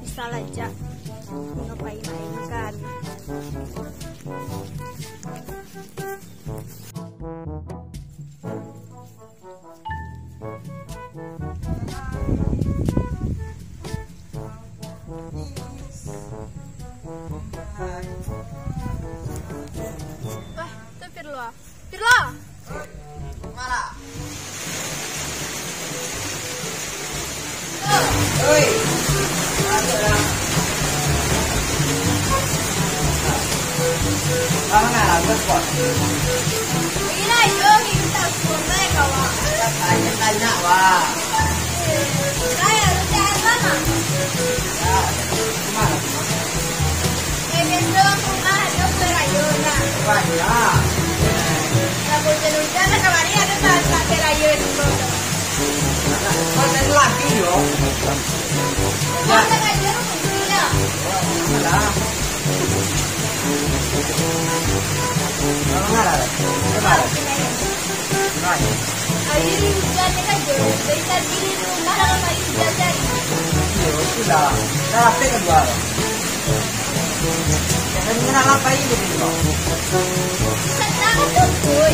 bisa aja ngapain makan. Wah, itu Pirlo. Pirlo. Mana? Oi. Ada. Mana ada spot? Ini yo kita sudah kawan. Tanya, wah. Saya udah mana? Mana? Besok rumah ada perayaan. Banyak. Kalau hujan kemarin ada saat perayaan itu. Konten lagi yo. Ya. Ada aja mungkin ya. Mana? Mana? Mana? Mana? Hari ini hujannya kan jauh. Dari tadi di rumah lama hujan dari. Iya, sudah. Capek kedua. Jangan mengenal apa ini loh. Senang tuh.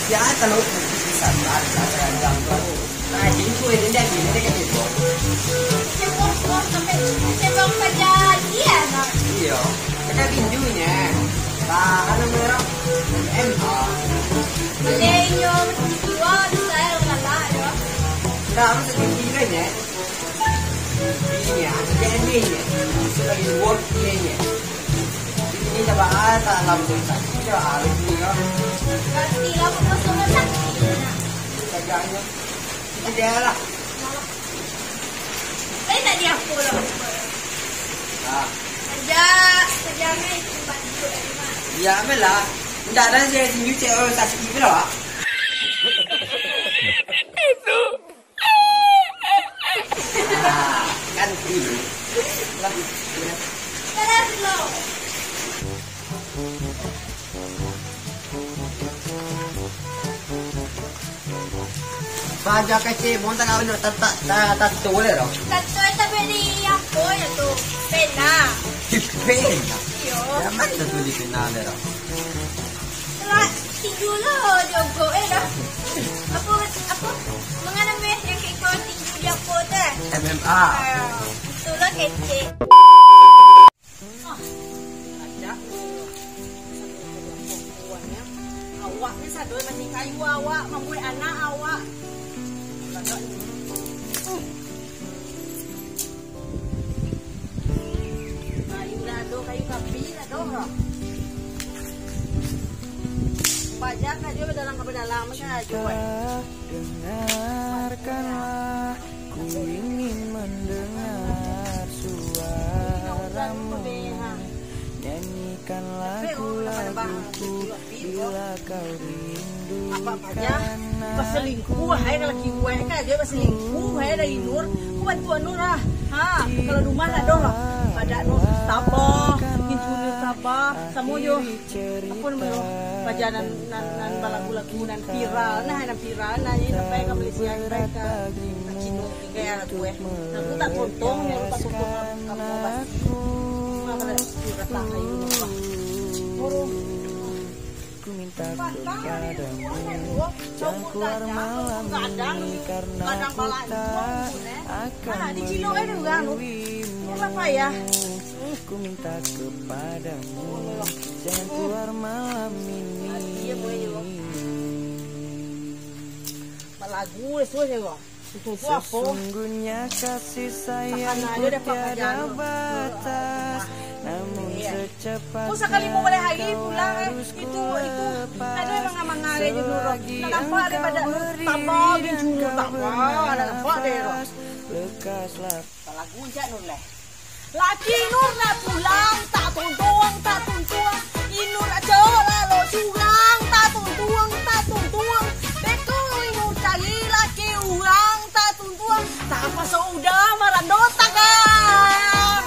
Jangan kalau bisa ada yang baru. Nah, itu ini dia kan itu. Cebok saja dia nak. Iya, kita tinjunya. Nah, ada merah. MA. Malenyo dua saya kalah ya. Nah, harus tinjunya. Ini ada ini. Sudah di work ini. Ini coba ada dalam kita. Coba harus ini ya. Pasti kamu masuk ke sana. Kerjanya. Ini lah. Saya tak dia aku loh. Nah. Kerjanya itu bantu dari mana? Ya, melah. Tidak ada saya tinju cewek sakit ini loh. Itu. Kan ini. Lah. Terus lo. Baja kecil, montan awal nak tak tole loh. Satu itu beli aku ya tuh pena. Pena. Yo. Zaman tu di pena loh. Setelah tinju lo jogo dah. Apa mengenai yang kayak tinju dia aku teh. MMA. Itu lah kecil. Awak ni sadoi masih kayu awak, membuat anak awak. Kayu lado, kayu kapi lado. Pajak aja dalam kebedalam saja. Dengarkanlah, ku ingin mendengar suaramu. Nyanyikan lagu-laguku bila kau Apa aja? rindukan Paselingkuh, hai lagi gue kan dia paselingkuh, hai dari Nur. Ku bantuan Nur lah. Ha, kalau rumah lah dong lah. Ada Nur tabah, injuri tabah, sama yo. Apa namanya? Pajanan nan balagu-lagu nan viral, nah ini sampai ke Malaysia mereka. Cino kayak anak gue. Nah, aku tak potong, ya tak potong kamu bas. Mana surat lah kayu rumah. ku minta kepadamu, jangan keluar malam ini karena aku tak akan menungguimu. Ku minta kepadamu, jangan keluar malam ini. Lagu sesuai kok. Sesungguhnya kasih sayangku tiada batas, namun secepat sekali mau balik lagi pulang itu ada yang mengamangare judul nampak daripada tambah di judul tambah ada nampak deh lekaslah lagu jak Nur leh laki Nur nak pulang tak tuntuang Inur aja lalu curang tak tuntuang beko Inur cari laki urang tak tuntuang tak apa sudah marandota kan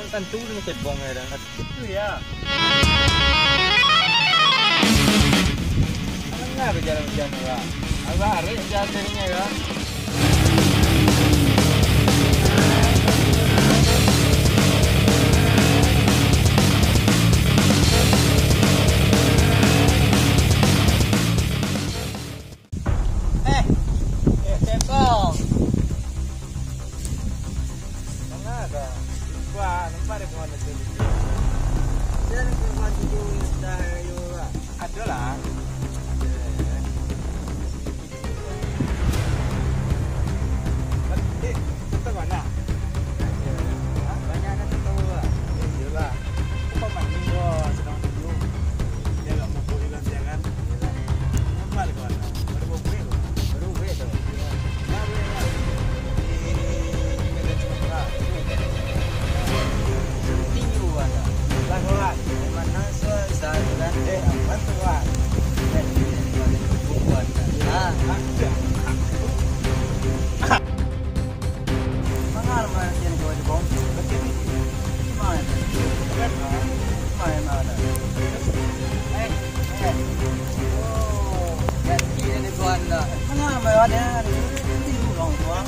tentu dengan cebongnya dan itu ya. Enggak berjalan-jalan ya. Agak hari jalannya ya. Cekong. Mana ada? Wah, nampak ada kemana tu? Jangan kemana tu dah juga. Ada lah. Kita mana? Banyak nak tahu lah. Iyalah. Apa mandi kau sedang tidur? Dia tak mau boleh kan jangan. Nampak ada kemana? Baru boleh tu. Baru boleh tu. Tinju ada. Lakukan. Mana selesai kan? Apa tu lah? Buat. Ah. Mangal mana yang kau di bawah? Mana? Mana? Oh, jadi ini tuan dah. Mangal mana ada? Tinju long tuan.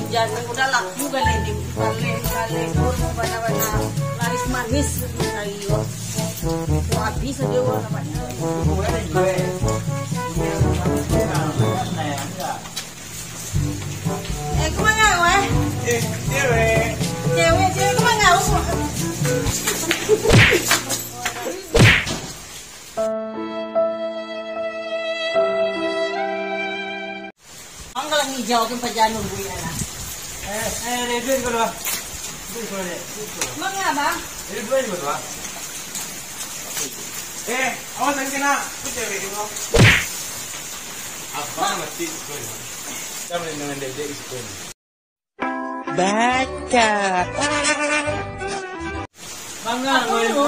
Jangan udah laku kan ini kali mana laris manis sayur. Mau habis aja orang namanya. Kemana weh? Cewek kemana? Anggal hijau kan pajanun gue ya. Duit kau lah. Duit kau ni. Mana bang? Ini duit kau lah. Awas jangan kena. Kau cewek ni kau. Apa mesti kau ni? Kamu dengan dedek kau ni. Baca. Mangan kau ni. Oh,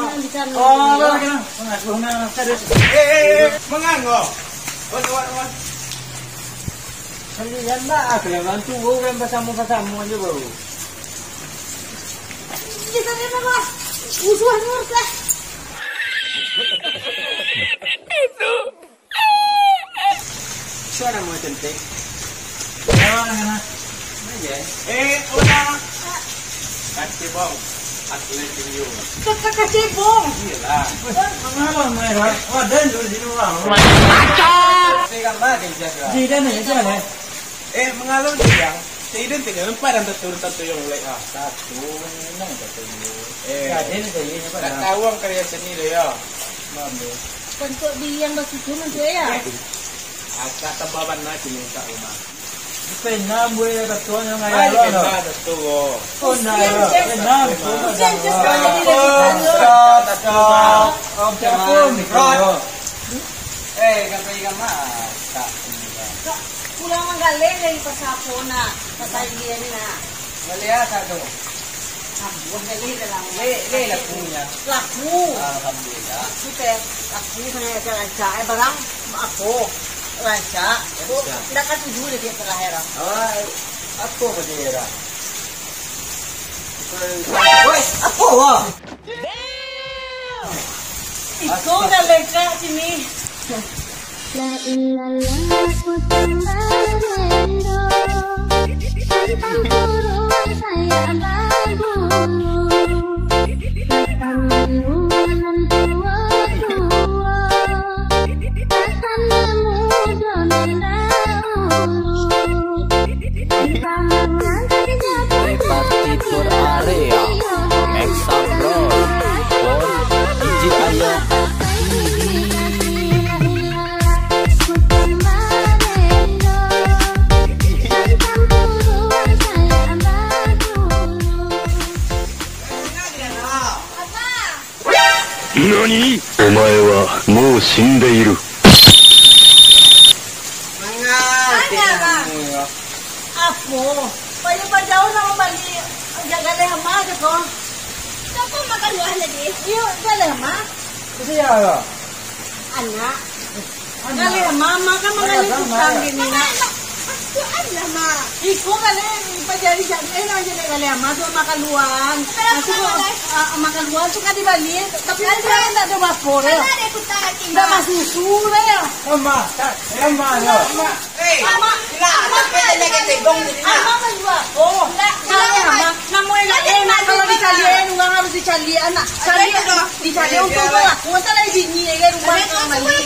Mangan kau. Wan. Kalian dah aku yang bantu kau kan bersama-sama aja baru. Kita ni apa? Usuh nur lah. Suara mau cantik. Mana? Aja. Udah. Kasih bang. Atlet tinggi. Kakak cebong. Iyalah. Mana mereka? Oh, dan dulu di rumah. Pegang badan jaga. Di dan ni jalan. Mengalir dia. Tidak tinggal empat dan turun yang mulai. Satu, enam satu. Ini saya ni Tak tahu ang karya seni dia. Bentuk di yang bersusun tu ya. Agak tebaban na cinta rumah. Penam boleh ketua yang Ay, ayah lo. ada tu. Oh, nah, penam. Sensus kau jadi lebih Om teman mikro. Kata ikan mas. Tak. pulang manggalin dari pasapona, pasagyan na. Maliya satu. Huwag na lila lang. Le lakunya. Laku. Alhamdulillah. Super. Laku sa nga sa rancha. Ay barang ako. Rancha. So, nakatuju na din sa lahera. Ay, ako madira. Uy, ako ah. Ikaw na lang ka, sini. La ilallah putarendo tentang turun saya lagu tentang hubungan tua-tua tentang muda dan dahulu tentang mengantarnya Partitur area Example for DJ Ayo. 死んでいる。 Apo, pwede ba daw na umali ang gagalehama ko? Siapa makan luar lagi? Iyo, galehama? Kasi ano? Anak. Galehama, makan mangaliputang gini na. Pasuan lah mak. Iko galeh, pajari siya. Ano dyan ang galehama? Doon makaluan. Makaluan, so ka di balik. Tapi hindi na daw mapore. Mana ada putang hati Hindi mak? masusura ya. Ama, no. Eh, pwede na kita ibong din na. Ama malwa. Oh, galehama. Namoy na kalau dicalian, nggak harus dicalian. Dicalian untuk aku. Entah lagi dini ya rumah kami.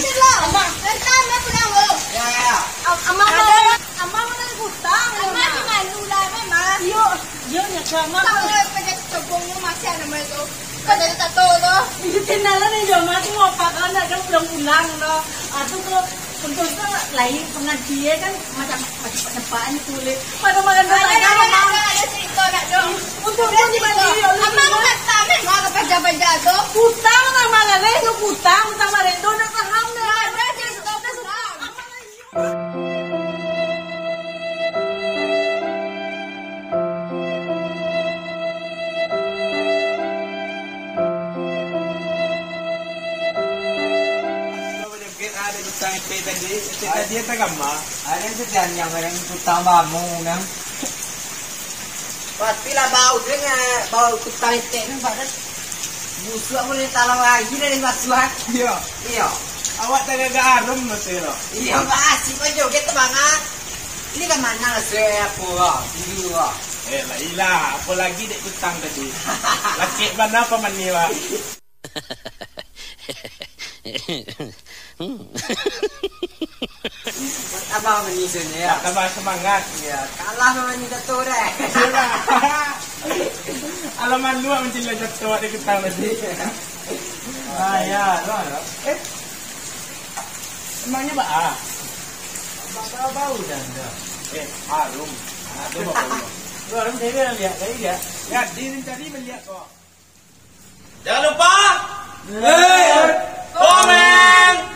Ama, Rentang pulang lo. Ya. ama mana hutang. Mak dengan lula memang. Yo nya kama. Tahu pada kebungnya masih ada mereka. Pada tato lo. Itu kenalan ni jama tu apa kan ada ulang-ulang no. Atau tu untuk tu lain pengajian kan macam depan tulis. Pada makan Ada cerita nak dong. untuk di mana Amang kata memang ke baca-baca tu. hutang nama lele no hutang marendo nak paham na. Ada cerita tu. Ada utang tadi dia tak gambar. Ada sekian yang orang utang bamu nang. Pasti lah bau dengan bau utang itu nampak kan. Busuk boleh talang lagi dari masuak. Iya. Iya. Awak tak garam mesti lo. Iya, masih kau joget banget. Ini ke mana lah saya apa? Ini lah. Lah ilah, apa lagi dek utang tadi. Laki mana apa mani wa? Abang menyusun ya. Tambah semangat. Ya, kalah sama ni jatuh deh. Alaman lu menjelaskan jatuh ada utang tadi. Ya, lo. Emangnya ba? Bau dan dah. Harum. Ada apa? Lu harum saya lihat tadi dia. Ya, dia tadi melihat kok. Jangan lupa. Komen.